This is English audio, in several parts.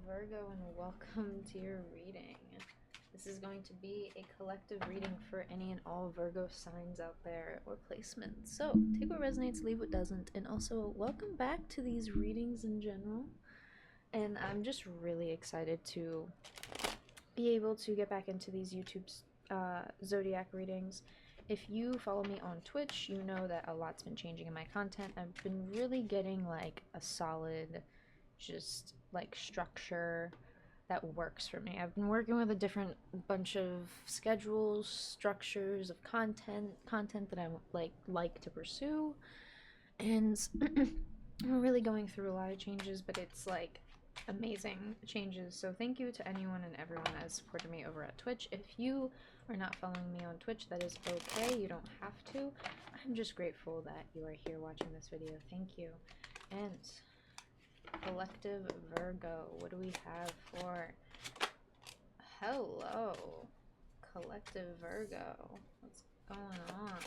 Virgo, and welcome to your reading. This is going to be a collective reading for any and all Virgo signs out there or placements. So take what resonates, leave what doesn't, and also welcome back to these readings in general. And I'm just really excited to be able to get back into these YouTube zodiac readings. If you follow me on Twitch, you know that a lot's been changing in my content. I've been really getting like a solid just like structure that works for me. I've been working with a different bunch of schedules, structures of content that I like to pursue, and I'm really going through a lot of changes, but it's like amazing changes. So thank you to anyone and everyone that has supported me over at Twitch. If you are not following me on Twitch, that is okay. You don't have to. I'm just grateful that you are here watching this video. Thank you. And Collective Virgo, what do we have for hello Collective Virgo? What's going on?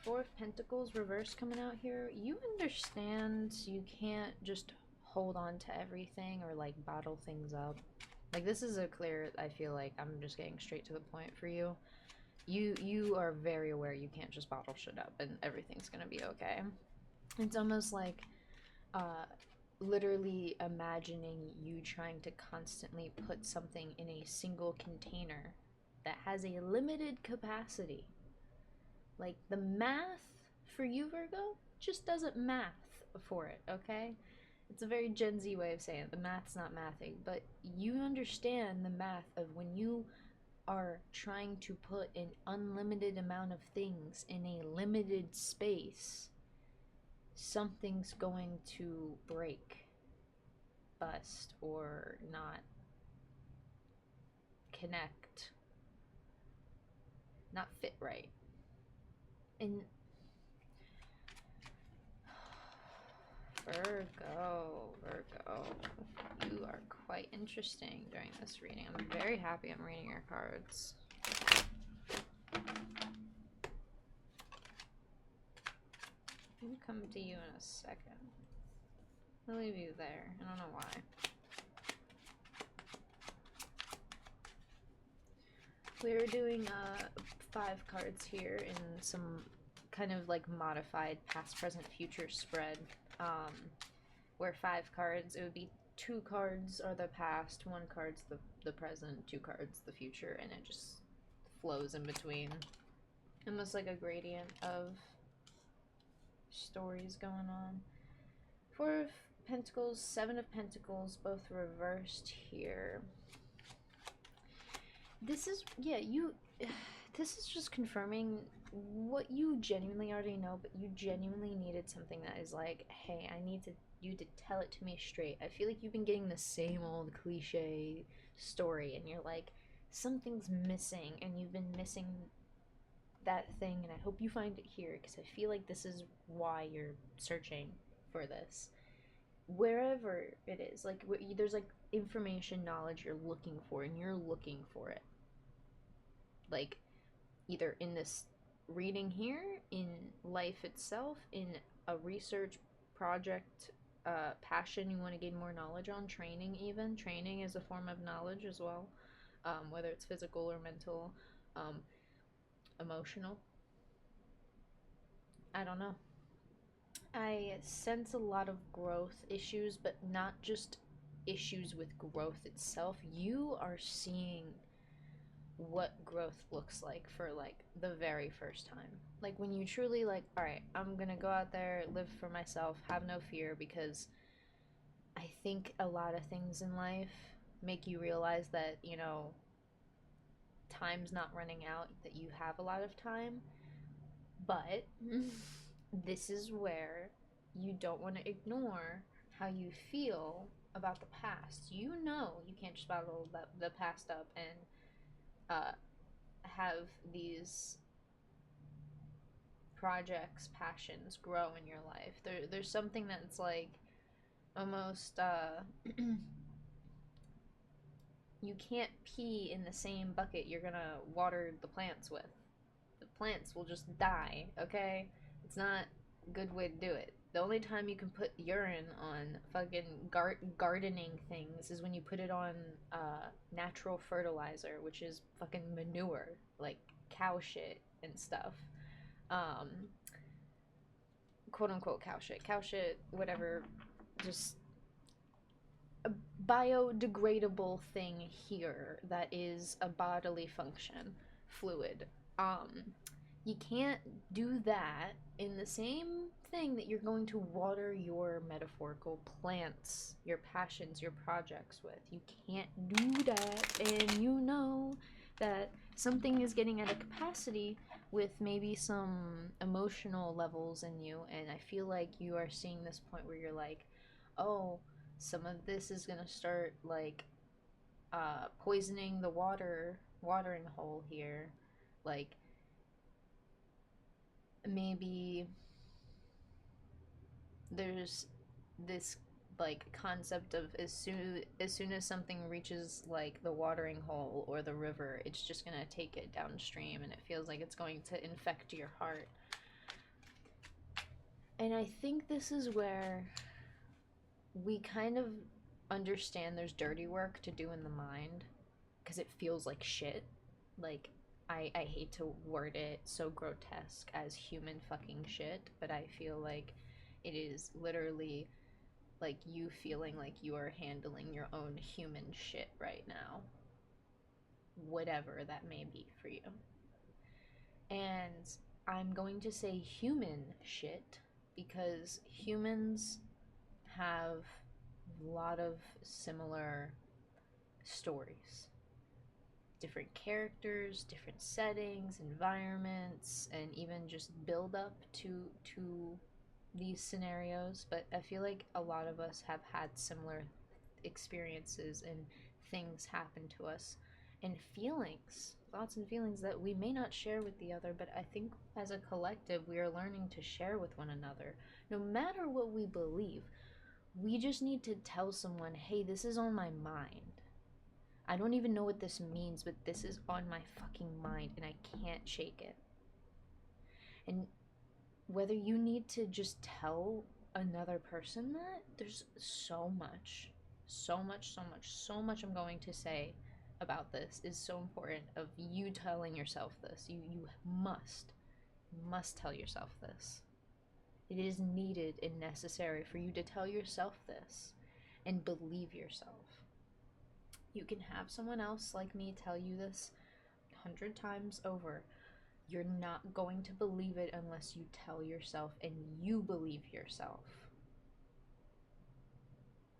Four of Pentacles reverse coming out here. You understand you can't just hold on to everything or like bottle things up. Like, this is a clear, I feel like I'm just getting straight to the point for you. You are very aware you can't just bottle shit up and everything's gonna be okay. It's almost like literally imagining you trying to constantly put something in a single container that has a limited capacity. Like, the math for you, Virgo, just doesn't math for it, okay? It's a very Gen Z way of saying it. The math's not mathing, but you understand the math of when you are trying to put an unlimited amount of things in a limited space. Something's going to break, bust, or not connect, not fit right. And Virgo, you are quite interesting during this reading. I'm very happy I'm reading your cards. I'll come to you in a second. I'll leave you there. I don't know why. We're doing 5 cards here in some kind of like modified past, present, future spread. Where 5 cards, it would be 2 cards are the past, 1 card's the present, 2 cards the future, and it just flows in between. Almost like a gradient of stories going on. 4 of Pentacles, 7 of Pentacles, both reversed here. This is, yeah, this is just confirming what you genuinely already know, but you genuinely needed something that is like, hey, I need you to tell it to me straight. I feel like you've been getting the same old cliche story, and you're like, something's missing, and you've been missing that thing, and I hope you find it here, because I feel like this is why you're searching for this. Wherever it is, like, there's like information, knowledge you're looking for, and you're looking for it. Like, either in this reading here, in life itself, in a research project, passion you want to gain more knowledge on, training even. Training is a form of knowledge as well, whether it's physical or mental, emotional. I don't know. I sense a lot of growth issues, but not just issues with growth itself. You are seeing what growth looks like for like the very first time. Like, when you truly like, all right, I'm gonna go out there, live for myself, have no fear, because I think a lot of things in life make you realize that, you know, time's not running out, that you have a lot of time. But this is where you don't want to ignore how you feel about the past. You know you can't just bottle the past up and have these projects, passions grow in your life. There's something that's like almost you can't pee in the same bucket you're gonna water the plants with. The plants will just die, okay? It's not a good way to do it. The only time you can put urine on fucking gardening things is when you put it on natural fertilizer, which is fucking manure, like cow shit and stuff. Um, quote unquote cow shit, whatever. Just a biodegradable thing here that is a bodily function, fluid. Um, you can't do that in the same thing that you're going to water your metaphorical plants, your passions, your projects with. You can't do that, and you know that something is getting at a capacity with maybe some emotional levels in you, and I feel like you are seeing this point where you're like, oh, some of this is gonna start like poisoning the watering hole here. Like maybe there's this like concept of as soon as something reaches like the watering hole or the river, it's just gonna take it downstream, and it feels like it's going to infect your heart. And I think this is where we kind of understand there's dirty work to do in the mind because it feels like shit. Like, I hate to word it so grotesque as human fucking shit, but I feel like it is literally like you feeling like you are handling your own human shit right now. Whatever that may be for you. And I'm going to say human shit because humans have a lot of similar stories, different characters, different settings, environments, and even just build up to these scenarios. But I feel like a lot of us have had similar experiences and things happen to us, and feelings, thoughts and feelings that we may not share with the other, but I think as a collective we are learning to share with one another. No matter what we believe, we just need to tell someone, hey, this is on my mind. I don't even know what this means, but this is on my fucking mind and I can't shake it. And whether you need to just tell another person that, there's so much I'm going to say about this is so important of you telling yourself this. You must tell yourself this. It is needed and necessary for you to tell yourself this and believe yourself. You can have someone else like me tell you this 100 times over. You're not going to believe it unless you tell yourself and you believe yourself.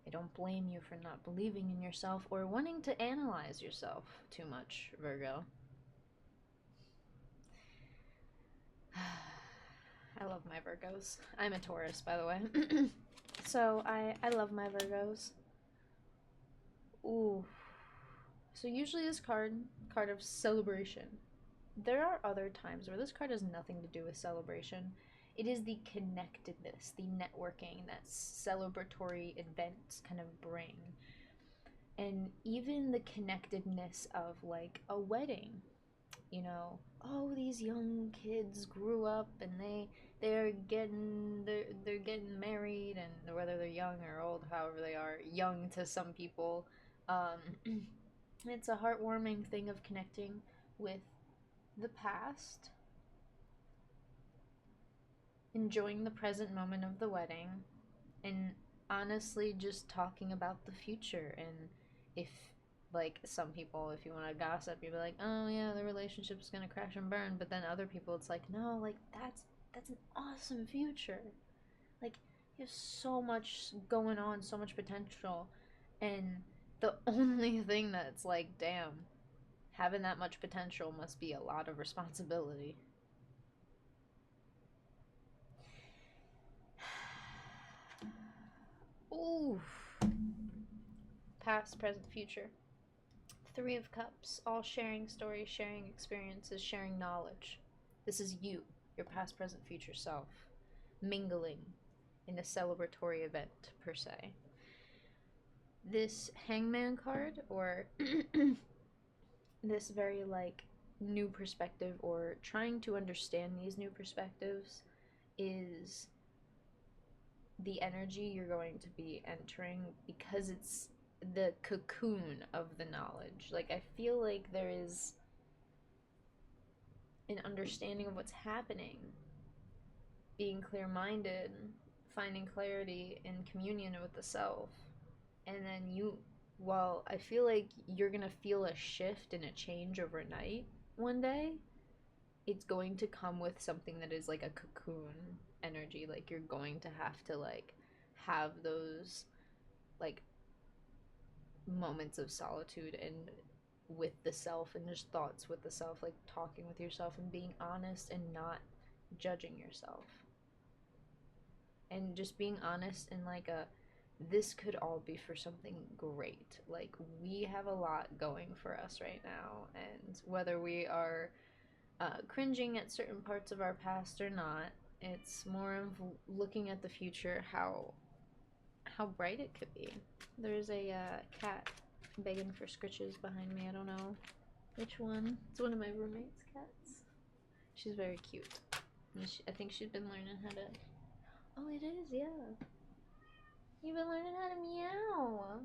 I don't blame you for not believing in yourself or wanting to analyze yourself too much, Virgo. I love my Virgos. I'm a Taurus, by the way. So I love my Virgos. Ooh. So usually this card of celebration. There are other times where this card has nothing to do with celebration. It is the connectedness, the networking that celebratory events kind of bring. And even the connectedness of like a wedding. You know, oh, these young kids grew up and they're getting married, and whether they're young or old, however they are, young to some people, it's a heartwarming thing of connecting with the past, enjoying the present moment of the wedding, and honestly just talking about the future. And if, like, some people, if you want to gossip, you'd be like, oh yeah, the relationship's gonna crash and burn, but then other people, it's like, no, like, that's an awesome future. Like, you have so much going on, so much potential, and the only thing that's like, damn, having that much potential must be a lot of responsibility. Ooh. Past, present, future. Three of Cups, all sharing stories, sharing experiences, sharing knowledge. This is you, your past, present, future self, mingling in a celebratory event, per se. This Hangman card, or this very, like, new perspective, or trying to understand these new perspectives, is the energy you're going to be entering, because it's the cocoon of the knowledge. Like, I feel like there is an understanding of what's happening, being clear minded, finding clarity in communion with the self. And then well, I feel like you're gonna feel a shift and a change overnight one day. It's going to come with something that is like a cocoon energy. Like, you're going to have to, like, have those, like, moments of solitude and with the self, and just thoughts with the self, like talking with yourself and being honest and not judging yourself, and just being honest and like this could all be for something great. Like, we have a lot going for us right now, and whether we are cringing at certain parts of our past or not, it's more of looking at the future, how bright it could be. There's a cat begging for scritches behind me. I don't know which one. It's one of my roommate's cats. She's very cute. I think she's been learning how to... Oh, it is, yeah. You've been learning how to meow.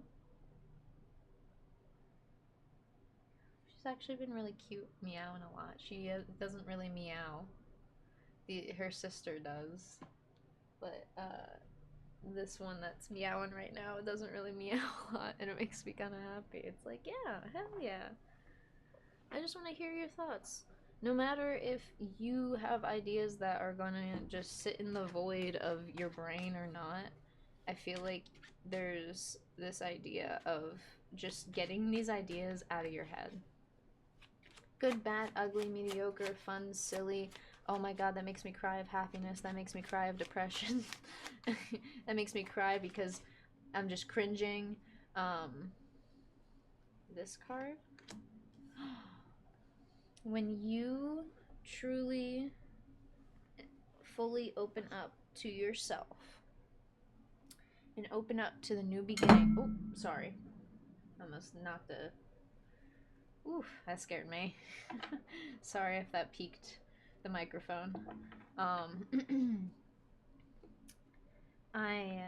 She's actually been really cute meowing a lot. She doesn't really meow. Her sister does. But this one that's meowing right now doesn't really meow a lot, and it makes me kind of happy. It's like, yeah, hell yeah. I just want to hear your thoughts. No matter if you have ideas that are gonna just sit in the void of your brain or not, I feel like there's this idea of just getting these ideas out of your head. Good, bad, ugly, mediocre, fun, silly. Oh my god, that makes me cry of happiness. That makes me cry of depression. That makes me cry because I'm just cringing. This card? When you truly, fully open up to yourself and open up to the new beginning. Oh, sorry. Almost knocked a... Oof, that scared me. Sorry if that peaked the microphone. I...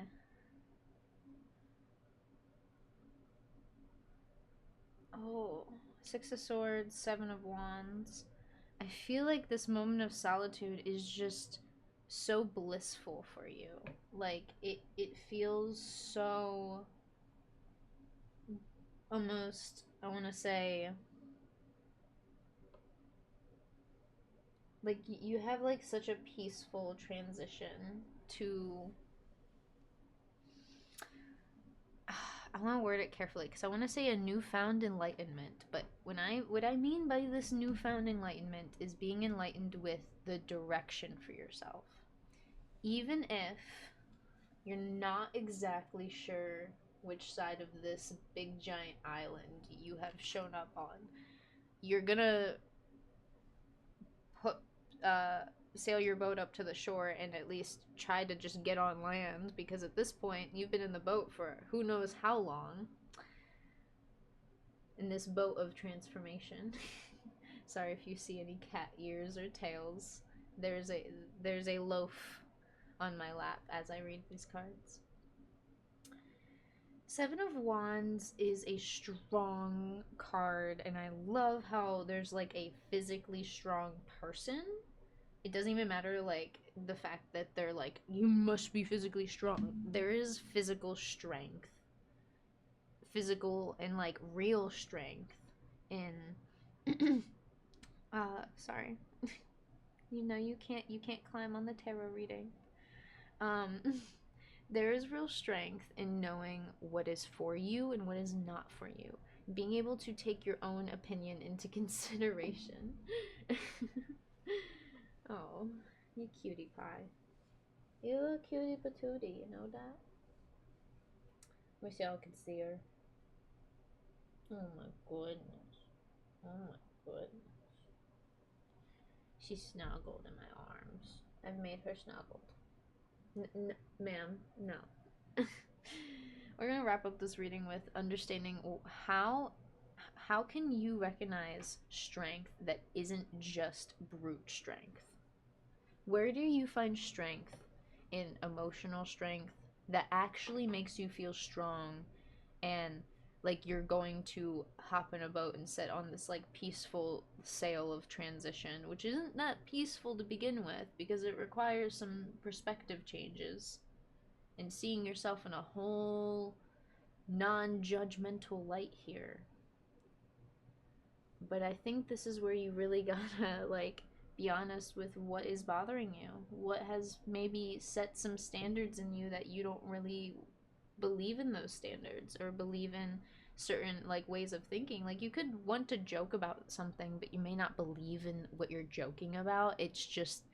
Oh, Six of Swords, Seven of Wands. I feel like this moment of solitude is just so blissful for you. Like, it feels so... almost, I want to say... like, you have, like, such a peaceful transition to... I want to word it carefully because I want to say a newfound enlightenment, but what I mean by this newfound enlightenment is being enlightened with the direction for yourself. Even if you're not exactly sure which side of this big giant island you have shown up on, you're gonna put sail your boat up to the shore and at least try to just get on land, because at this point you've been in the boat for who knows how long, in this boat of transformation. Sorry if you see any cat ears or tails. There's a loaf on my lap as I read these cards. Seven of Wands is a strong card, and I love how there's like a physically strong person. It doesn't even matter like the fact that they're like, you must be physically strong. There is physical strength. Physical and like real strength in sorry. You can't climb on the tarot reading. Um there is real strength in knowing what is for you and what is not for you. Being able to take your own opinion into consideration. Oh, you cutie pie. You a cutie patootie, you know that? Wish y'all could see her. Oh my goodness. Oh my goodness. She's snuggled in my arms. I've made her snuggled. Ma'am, no. We're gonna wrap up this reading with understanding how can you recognize strength that isn't just brute strength? Where do you find strength in emotional strength that actually makes you feel strong, and like you're going to hop in a boat and set on this like peaceful sail of transition, which isn't that peaceful to begin with because it requires some perspective changes and seeing yourself in a whole non-judgmental light here. But I think this is where you really gotta like be honest with what is bothering you, what has maybe set some standards in you that you don't really believe in those standards or believe in certain like ways of thinking. Like you could want to joke about something but you may not believe in what you're joking about. It's just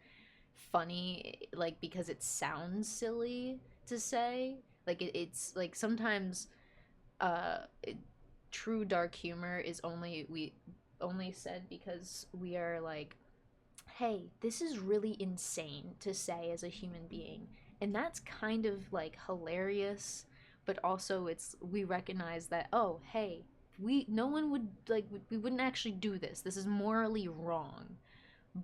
funny like because it sounds silly to say. Like it's like sometimes it, true dark humor is only said because we are like, hey, this is really insane to say as a human being. And that's kind of like hilarious, but also it's we recognize that, oh, hey, we no one would like we wouldn't actually do this. This is morally wrong.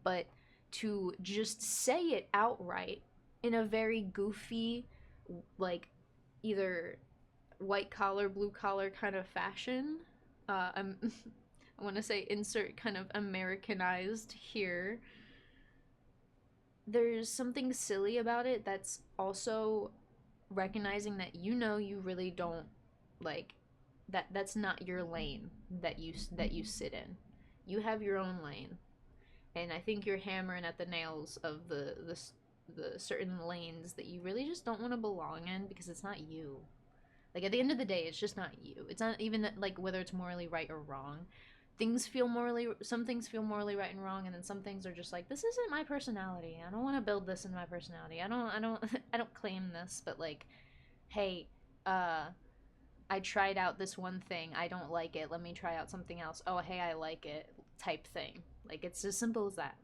But to just say it outright in a very goofy like either white collar, blue collar kind of fashion. I'm I want to say insert kind of Americanized here. There's something silly about it that's also recognizing that you really don't like that's not your lane that you sit in. You have your own lane. And I think you're hammering at the nails of the certain lanes that you really just don't want to belong in because it's not you. Like at the end of the day, it's just not you. It's not even like whether it's morally right or wrong. Some things feel morally right and wrong, and then some things are just like, this isn't my personality. I don't want to build this in my personality. I don't I don't claim this, but like, hey, uh I tried out this one thing. I don't like it. Let me try out something else. Oh, hey, I like it. Type thing. Like it's as simple as that.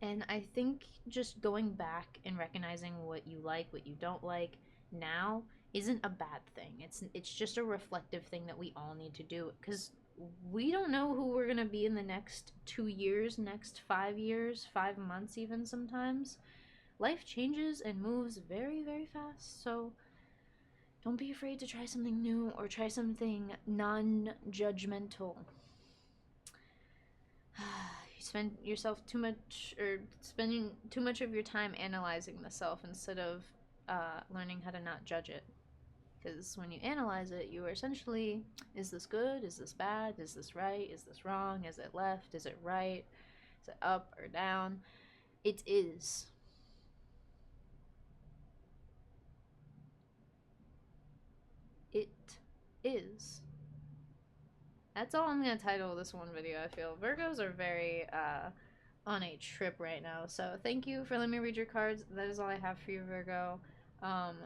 And I think just going back and recognizing what you like, what you don't like now isn't a bad thing. It's just a reflective thing that we all need to do cuz we don't know who we're going to be in the next 2 years, next 5 years, 5 months even sometimes. Life changes and moves very, very fast. So don't be afraid to try something new or try something non-judgmental. You spend yourself too much or spending too much of your time analyzing the self instead of learning how to not judge it. Because when you analyze it, you are essentially, is this good? Is this bad? Is this right? Is this wrong? Is it left? Is it right? Is it up or down? It is. It is. That's all I'm going to title this one video, I feel. Virgos are very on a trip right now. So thank you for letting me read your cards. That is all I have for you, Virgo. Um,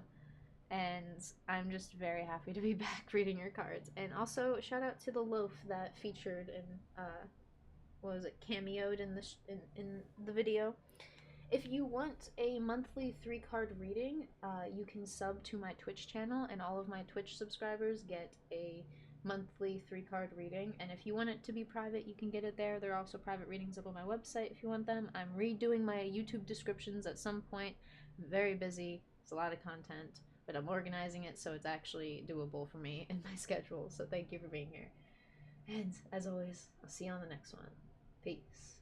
and I'm just very happy to be back reading your cards. And also, shout out to the loaf that featured in, what was it, cameoed in in the video. If you want a monthly 3-card reading, you can sub to my Twitch channel, and all of my Twitch subscribers get a monthly 3-card reading. And if you want it to be private, you can get it there. There are also private readings up on my website if you want them. I'm redoing my YouTube descriptions at some point. I'm very busy. It's a lot of content, but I'm organizing it so it's actually doable for me in my schedule. So thank you for being here. And as always, I'll see you on the next one. Peace.